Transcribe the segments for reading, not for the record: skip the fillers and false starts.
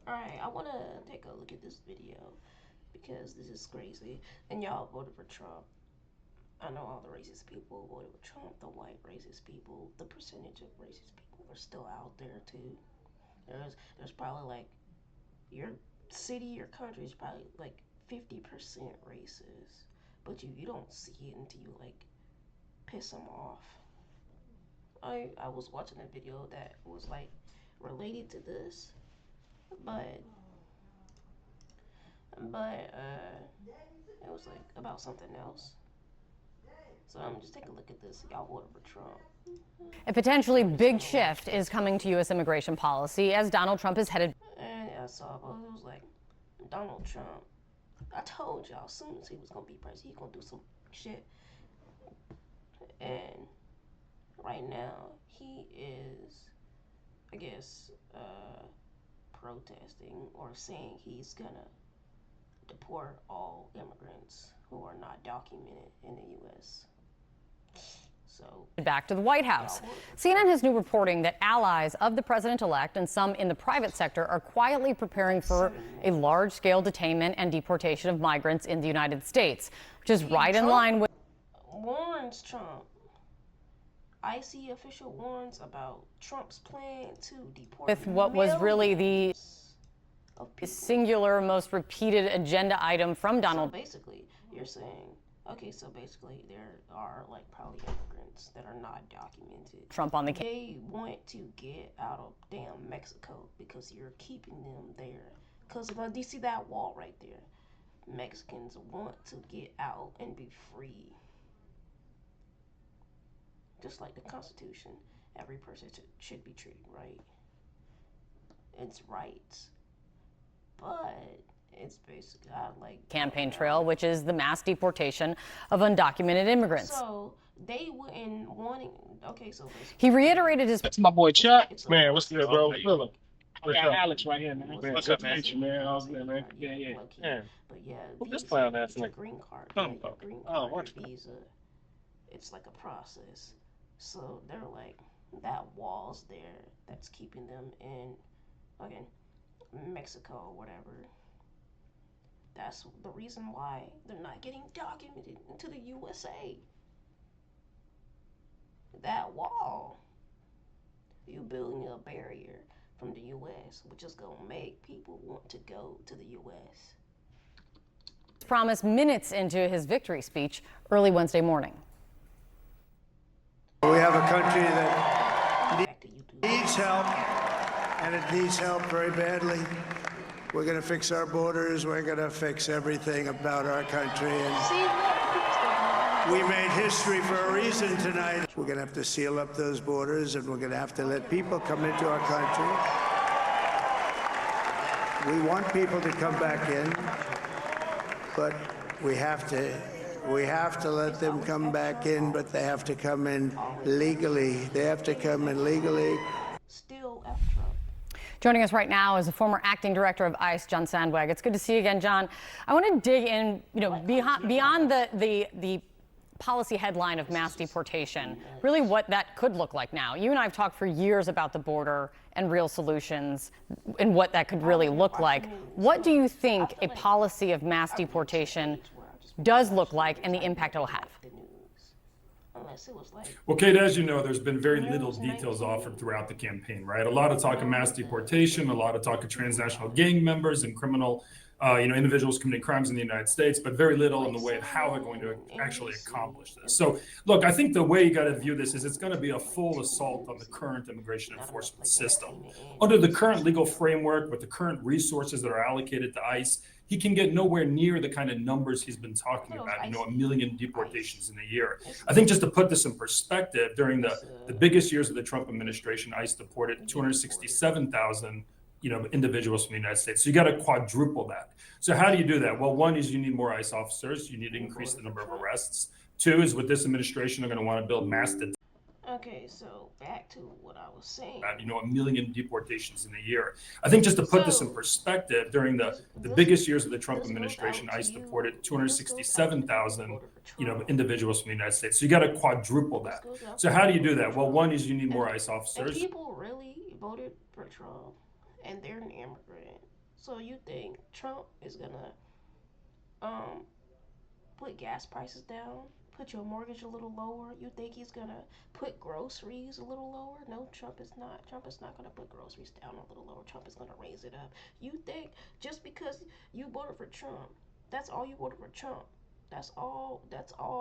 Alright, I wanna take a look at this video because this is crazy. And y'all voted for Trump. I know all the racist people voted for Trump, the white racist people, the percentage of racist people are still out there too. There's probably like your city, your country is probably like 50% racist. But you don't see it until you like piss them off. I was watching a video that was like related to this, but it was like about something else. So I'm just taking a look at this. Y'all voted for Trump. A potentially big shift is coming to U.S. immigration policy as Donald Trump is headed. And I saw, but it was like Donald Trump. I told y'all as soon as he was gonna be president, he gonna do some shit. And right now he is, I guess, protesting or saying he's gonna deport all immigrants who are not documented in the U.S. So back to the White House. CNN has new reporting that allies of the president-elect and some in the private sector are quietly preparing for a large-scale detainment and deportation of migrants in the United States, which is right in line with warns Trump. IC official warns about Trump's plan to deport with what was really the singular, most repeated agenda item from Donald. So basically, you're saying, okay, so basically there are like probably immigrants that are not documented. Trump on the case. They want to get out of damn Mexico because you're keeping them there. Because do you see that wall right there? Mexicans want to get out and be free. Just like the Constitution, every person should be treated right. It's rights. But it's basically like campaign trail, which is the mass deportation of undocumented immigrants. So they wouldn't wanting. Okay, so he reiterated his. That's my boy Chuck. Man, what's good, bro? Philip. I got Alex right here, man. What's up, man? Man, how's it, man? Yeah. But yeah, Who this clown ass like? green card. Green Oh, card what? visa. It's like a process. So they're like that wall's there that's keeping them in, again, Mexico or whatever. That's the reason why they're not getting documented into the USA. That wall, you building a barrier from the US, which is gonna make people want to go to the US. Promised minutes into his victory speech early Wednesday morning. We have a country that needs help, and it needs help very badly. We're going to fix our borders. We're going to fix everything about our country. And we made history for a reason tonight. We're going to have to seal up those borders, and we're going to have to let people come into our country. We want people to come back in, but we have to let them come back in, but they have to come in legally. They have to come in legally. Still F Trump. Joining us right now is the former acting director of ICE, John Sandwag. It's good to see you again, John. I want to dig in, beyond the policy headline of mass deportation, really what that could look like now. You and I have talked for years about the border and real solutions and what that could really look like. What do you think a policy of mass deportation does look like and the impact it'll have? Well, Kate, as you know, there's been very little details offered throughout the campaign, right? A lot of talk of mass deportation, a lot of talk of transnational gang members and criminal, individuals committing crimes in the United States, but very little in the way of how they're going to actually accomplish this. So, look, I think the way you got to view this is it's going to be a full assault on the current immigration enforcement system. Under the current legal framework, with the current resources that are allocated to ICE, he can get nowhere near the kind of numbers he's been talking about, 1 million deportations in a year. I think just to put this in perspective, during the biggest years of the Trump administration, ICE deported 267,000 individuals from the United States. So you got to quadruple that. So how do you do that? Well, one is you need more ICE officers. You need to increase the number of arrests. Two is with this administration, they're going to want to build mass detention. Okay, so back to what I was saying. 1 million deportations in a year. I think just to put this in perspective, during the biggest years of the Trump administration, ICE deported 267,000 individuals from the United States. So you got to quadruple that. So how do you do that? Well, one is you need more ICE officers. And people really voted for Trump, and they're an immigrant. So you think Trump is gonna um put gas prices down, put your mortgage a little lower? You think he's gonna put groceries a little lower? No, Trump is not. Trump is not gonna put groceries down a little lower. Trump is gonna raise it up. You think just because you voted for Trump, that's all you voted for Trump. That's all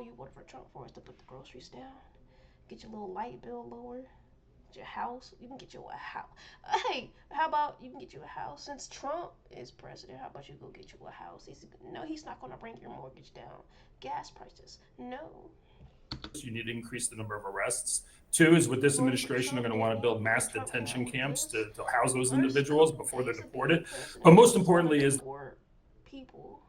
you voted for Trump for, is to put the groceries down. Get your little light bill lower. Get your house. You can get you a house. Hey, how about you can get you a house? Since Trump is president, how about you go get you a house? No, he's not going to bring your mortgage down. Gas prices, no. You need to increase the number of arrests. Two is, with this administration, they're going to want to build mass detention camps to house those individuals before they're deported. But most importantly is people.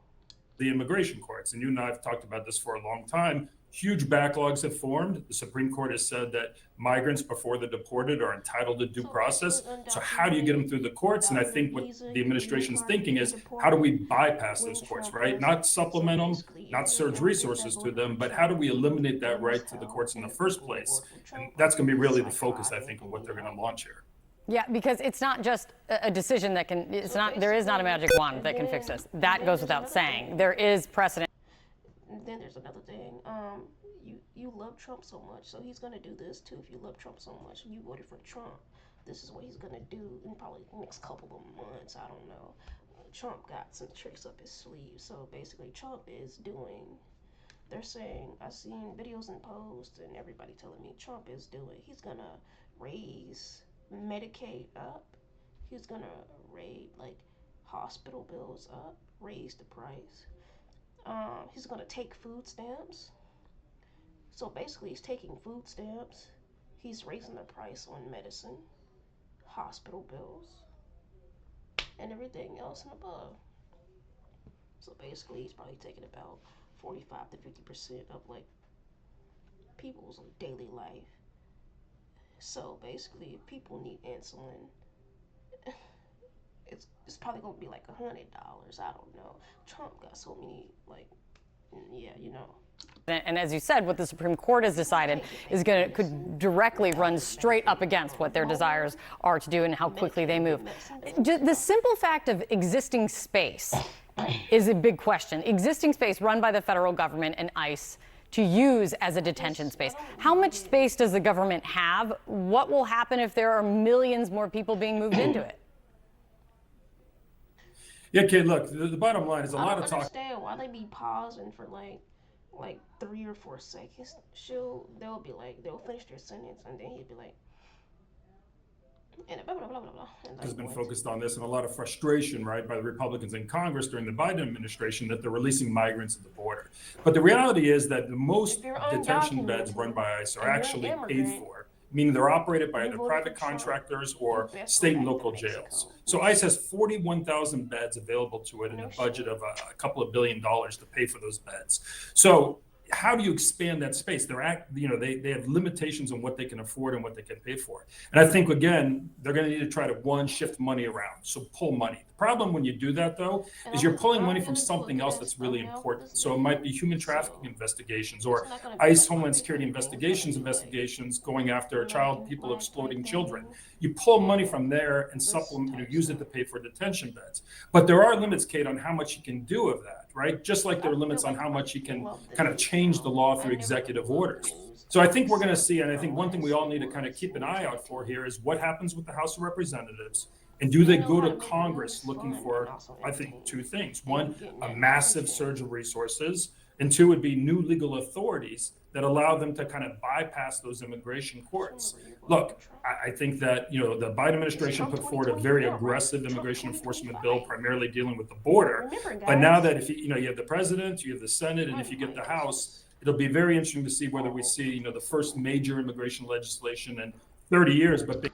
The immigration courts. And you and I have talked about this for a long time. Huge backlogs have formed. The Supreme Court has said that migrants before they're deported are entitled to due process. So how do you get them through the courts? And I think what the administration's thinking is, how do we bypass those courts, right? Not supplement them, not surge resources to them, but how do we eliminate that right to the courts in the first place? And that's going to be really the focus, I think, of what they're going to launch here. Yeah, because it's not just a decision that can, there is not a magic wand that can fix this. That goes without saying. There is precedent. And then there's another thing. You love Trump so much, so he's gonna do this too. If you love Trump so much and you voted for Trump, this is what he's gonna do in probably the next couple of months. I don't know. Trump got some tricks up his sleeve. So basically, Trump is doing. They're saying, I've seen videos and posts, and everybody telling me Trump is doing. He's gonna raise Medicaid up. He's gonna raise hospital bills up, raise the price. He's gonna take food stamps. So basically, he's taking food stamps. He's raising the price on medicine, hospital bills, and everything else and above. So basically, he's probably taking about 45 to 50% of people's daily life. So basically, if people need insulin, it's probably gonna be like $100. I don't know. Trump got so many yeah, you know. And as you said, what the Supreme Court has decided is could directly run straight up against what their desires are to do and how quickly they move. The simple fact of existing space is a big question. Existing space run by the federal government and ICE to use as a detention space. How much space does the government have? What will happen if there are millions more people being moved into it? Yeah, Kate, look, the bottom line is a lot of talk. I don't understand why they be pausing for like 3 or 4 seconds. They'll finish their sentence and then he'll be like, and blah, blah, blah, blah, blah. Has been focused on this, and a lot of frustration, right, by the Republicans in Congress during the Biden administration that they're releasing migrants at the border. But the reality is that the most detention beds run by ICE are actually paid for, meaning they're operated by either private contractors or state and local jails. So ICE has 41,000 beds available to it in a budget of a couple of $1 billion to pay for those beds. So how do you expand that space? They have limitations on what they can afford and what they can pay for. And I think, again, they're going to need to try to, shift money around. So pull money. The problem when you do that, though, is you're pulling money from something else that's really important. So it might be human trafficking investigations or ICE Homeland Security investigations going after people exploiting children. You pull money from there and supplement, use it to pay for detention beds. But there are limits, Kate, on how much you can do of that, right? Just like there are limits on how much you can kind of change the law through executive orders. So I think we're going to see, and I think one thing we all need to kind of keep an eye out for here is what happens with the House of Representatives. And do they go to Congress looking for, I think, 2 things. One, a massive surge of resources. And 2 would be new legal authorities that allow them to kind of bypass those immigration courts. Look, I think that, the Biden administration put forward a very aggressive immigration enforcement bill, primarily dealing with the border. But now that if you have the president, you have the Senate, and if you get the House, it'll be very interesting to see whether we see, the first major immigration legislation in 30 years. But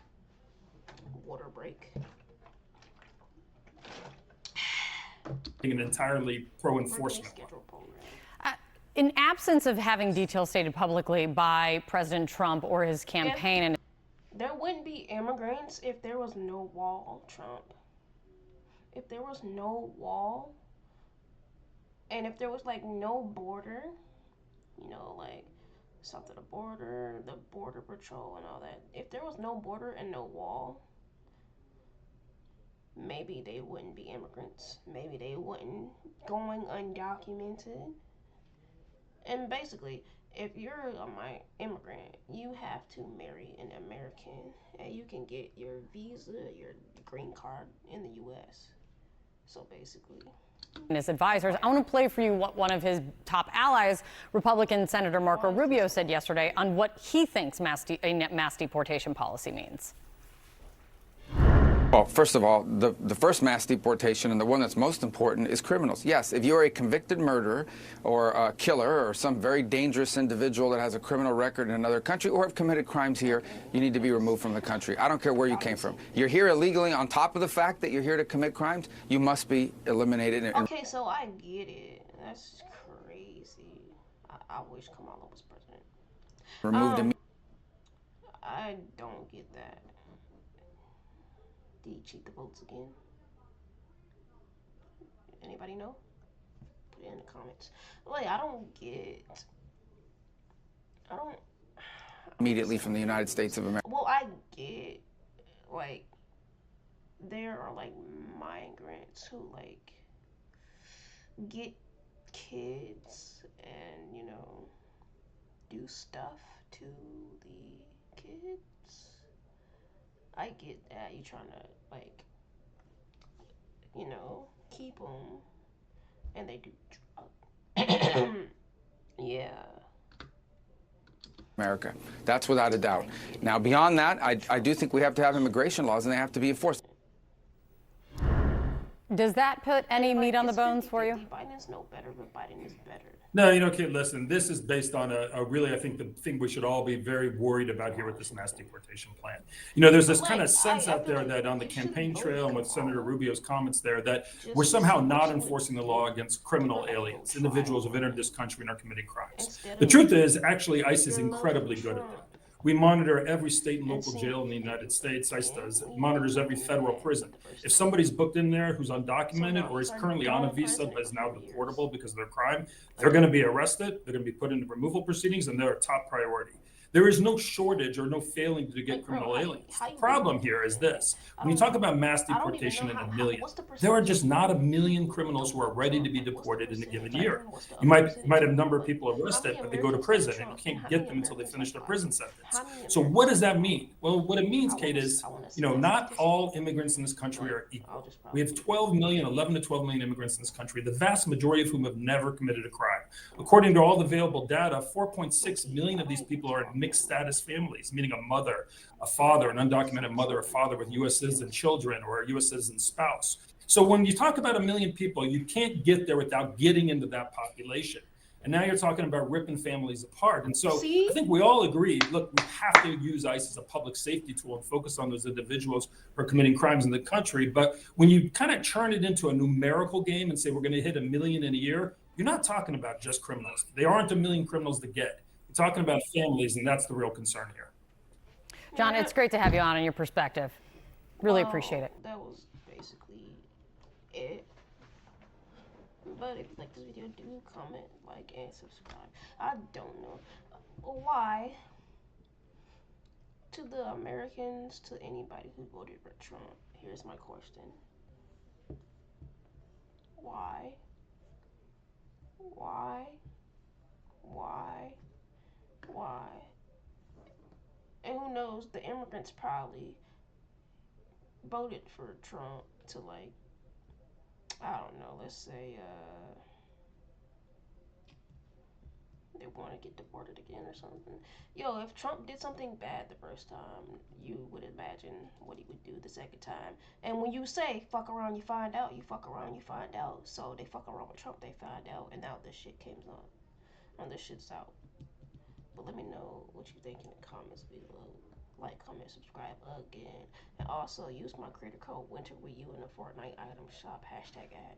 water break. An entirely pro-enforcement. In absence of having details stated publicly by President Trump or his campaign, there wouldn't be immigrants if there was no wall, Trump. If there was no wall, and if there was no border, something the border patrol and all that. If there was no border and no wall, maybe they wouldn't be immigrants. Maybe they wouldn't going undocumented. And basically, if you're an immigrant, you have to marry an American, and you can get your visa, your green card in the U.S. So basically, and his advisors. I want to play for you what one of his top allies, Republican Senator Marco Rubio, said yesterday on what he thinks a mass deportation policy means. Well, first of all, the first mass deportation, and the one that's most important, is criminals. Yes, if you're a convicted murderer or a killer or some very dangerous individual that has a criminal record in another country or have committed crimes here, you need to be removed from the country. I don't care where you came from. You're here illegally. On top of the fact that you're here to commit crimes, you must be eliminated. Okay, so I get it. That's crazy. I wish Kamala was president. Removed I don't get that. Did he cheat the votes again? Anybody know? Put it in the comments. Like, I don't. immediately from the United States of America. Well, I get, like, there are, like, migrants who, like, get kids and, you know, do stuff to the kids. I get that. You're trying to, like, you know, keep them, and they do drugs. Yeah. America. That's without a doubt. Now, beyond that, I do think we have to have immigration laws, and they have to be enforced. Does that put any meat on the bones for you? Biden is no better, but Biden is better. No, you know, Kate, listen, this is based on a really, I think, the thing we should all be very worried about here with this mass deportation plan. You know, there's this kind of sense out there that on the campaign trail and with Senator Rubio's comments there, that we're somehow not enforcing the law against criminal aliens, individuals who've entered this country and are committing crimes. The truth is, actually, ICE is incredibly good at that. We monitor every state and local jail in the United States. ICE does. It monitors every federal prison. If somebody's booked in there who's undocumented or is currently on a visa but is now deportable because of their crime, they're going to be arrested. They're going to be put into removal proceedings, and they're a top priority. There is no shortage or no failing to get criminal aliens. The problem here is this. When you talk about mass deportation in a million, there are just not a million criminals who are ready to be deported in a given year. You might have a number of people arrested, but they go to prison, and you can't get them until they finish their prison sentence. So what does that mean? Well, what it means, Kate, is, you know, not all immigrants in this country are equal. We have 11 to 12 million immigrants in this country, the vast majority of whom have never committed a crime. According to all the available data, 4.6 million of these people are in mixed status families, meaning a mother, a father, an undocumented mother or father with U.S. citizen children or a U.S. citizen spouse. So when you talk about a million people, you can't get there without getting into that population. And now you're talking about ripping families apart. And so I think we all agree, look, we have to use ICE as a public safety tool and focus on those individuals who are committing crimes in the country. But when you kind of turn it into a numerical game and say we're going to hit 1 million in a year, you're not talking about just criminals. There aren't 1 million criminals to get. You're talking about families, and that's the real concern here. John, it's great to have you on and your perspective. Really appreciate it. That was basically it. But if you like this video, do comment, like, and subscribe. I don't know why, to the Americans, to anybody who voted for Trump, here's my question. Why? And who knows, the immigrants probably voted for Trump to, like, I don't know, let's say, they want to get deported again or something. Yo, if Trump did something bad the first time, you would imagine what he would do the second time. And when you say, fuck around, you find out, you fuck around, you find out. So they fuck around with Trump, they find out, and now this shit comes on. And this shit's out. But let me know what you think in the comments below. Like, comment, subscribe again. And also use my creator code WINTER with you in the Fortnite item shop #ad.